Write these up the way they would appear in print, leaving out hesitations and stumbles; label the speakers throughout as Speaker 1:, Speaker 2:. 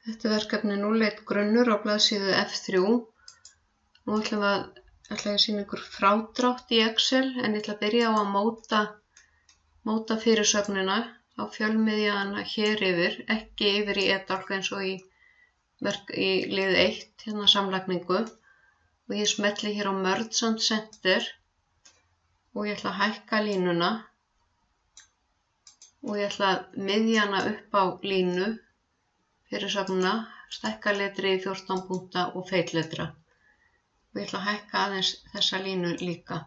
Speaker 1: Þetta er verkefni 01 grunnur á blaðsíðu F3. Nú ætla ég að sýna ykkur frádrátt í Excel en ég ætla að byrja á að móta fyrirsögnina á fjölmiðjana hér yfir, ekki yfir í e-dálk eins og í lið 1, hérna samlagningu. Og ég smelli hér á Merge and Center og ég ætla að hækka línuna og ég ætla að miðja hana upp á línu fyrirsögnina, stækka letri í 14 punkta og feitletra. Og ég ætla að hækka aðeins þessa línu líka.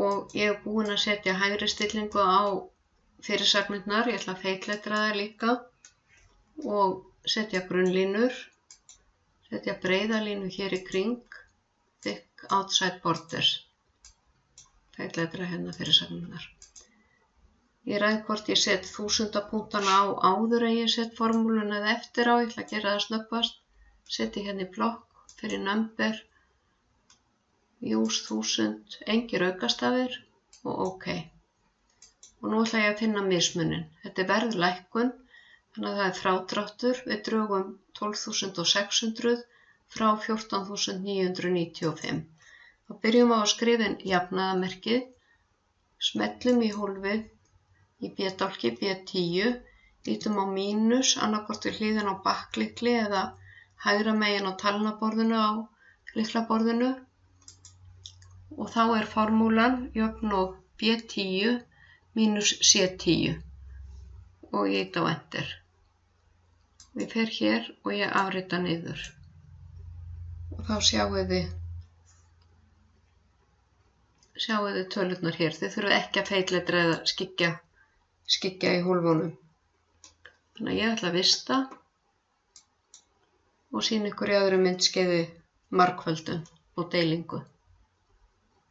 Speaker 1: Og ég er búin að setja hægri stillingu á fyrirsagnirnar, ég ætla að feitletra það líka og setja grunnlínur, setja breiða línu hér í kring, thick outside borders, feitletra hérna fyrirsagnirnar. Ég ræð hvort ég set 1000 punktana á áður en ég set formúluna eða eftir á, ég ætla að gera það snöggvast. Seti hérna í blokk, fyrir number, use 1000, engir aukastafir og OK. Og nú ætla ég að finna mismunin. Þetta er verðlækkun, þannig að það er frádráttur. Við drögum 12.600 frá 14.995. Þá byrjum á að skrifa inn jafnaðarmerkið, smellum í hólfið í B-dálki B10, ýtum á mínus, annaðhvort við hliðina á bakklykli eða hægra megin á talnaborðinu á lyklaborðinu og þá er formúlan jöfn og B10 mínus C10 og ég ýti á enter. Ég fer hér og ég afrita niður og þá sjáið þið tölurnar hér. Þið þurfið ekki að feitletra eða skyggja í hólfunum. Þannig að ég ætla að vista og sýna ykkur í öðru myndskeiði margföldun og deilingu.